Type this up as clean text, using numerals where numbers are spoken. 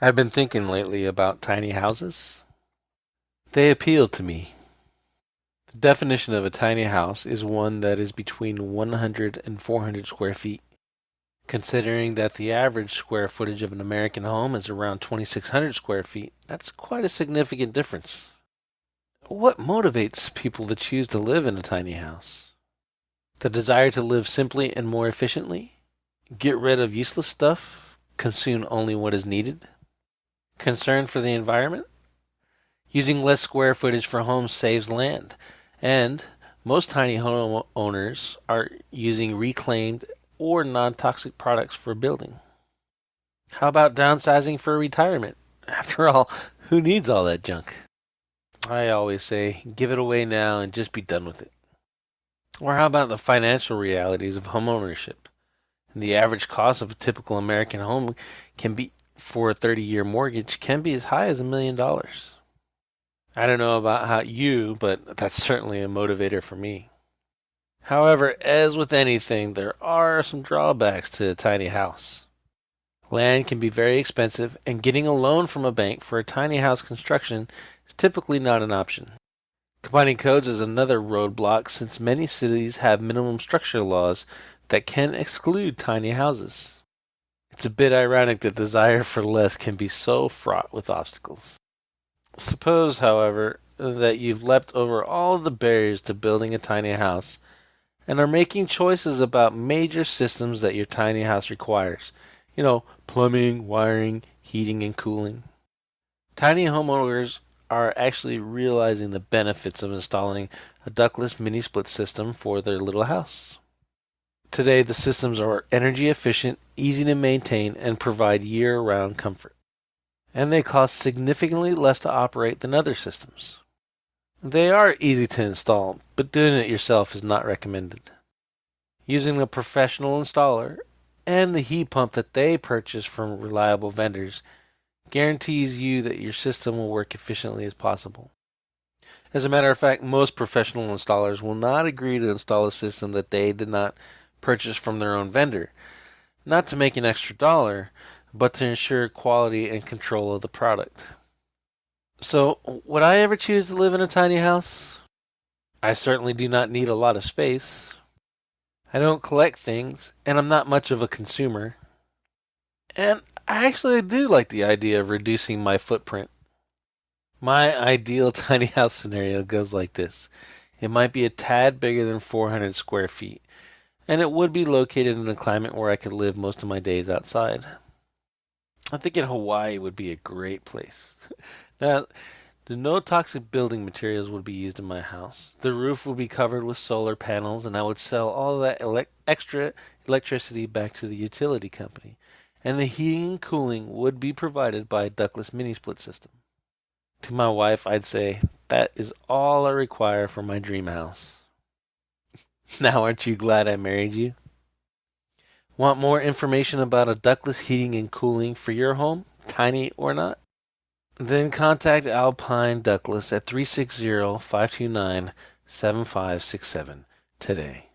I've been thinking lately about tiny houses. They appeal to me. The definition of a tiny house is one that is between 100 and 400 square feet. Considering that the average square footage of an American home is around 2,600 square feet, that's quite a significant difference. What motivates people to choose to live in a tiny house? The desire to live simply and more efficiently? Get rid of useless stuff? Consume only what is needed? Concern for the environment? Using less square footage for homes saves land, and most tiny home owners are using reclaimed or non toxic products for building. How about downsizing for retirement? After all, who needs all that junk? I always say, give it away now and just be done with it. Or how about the financial realities of home ownership? The average cost of a typical American home can be for a 30-year mortgage can be as high as $1 million. I don't know about how you, but that's certainly a motivator for me. However, as with anything, there are some drawbacks to a tiny house. Land can be very expensive, and getting a loan from a bank for a tiny house construction is typically not an option. Combining codes is another roadblock since many cities have minimum structure laws that can exclude tiny houses. It's a bit ironic that desire for less can be so fraught with obstacles. Suppose, however, that you've leapt over all of the barriers to building a tiny house and are making choices about major systems that your tiny house requires. Plumbing, wiring, heating, and cooling. Tiny homeowners are actually realizing the benefits of installing a ductless mini split system for their little house. Today, the systems are energy efficient, easy to maintain, and provide year round comfort. And they cost significantly less to operate than other systems. They are easy to install, but doing it yourself is not recommended. Using a professional installer and the heat pump that they purchase from reliable vendors guarantees you that your system will work efficiently as possible. As a matter of fact, most professional installers will not agree to install a system that they did not purchase from their own vendor, not to make an extra dollar, but to ensure quality and control of the product. So, would I ever choose to live in a tiny house? I certainly do not need a lot of space. I don't collect things, and I'm not much of a consumer. And I actually do like the idea of reducing my footprint. My ideal tiny house scenario goes like this. It might be a tad bigger than 400 square feet, and it would be located in a climate where I could live most of my days outside. I'm thinking Hawaii would be a great place. Now, no toxic building materials would be used in my house. The roof would be covered with solar panels, and I would sell all of that extra electricity back to the utility company. And the heating and cooling would be provided by a ductless mini split system. To my wife, I'd say, that is all I require for my dream house. Now, aren't you glad I married you? Want more information about a ductless heating and cooling for your home, tiny or not? Then contact Alpine Ductless at 360-529-7567 today.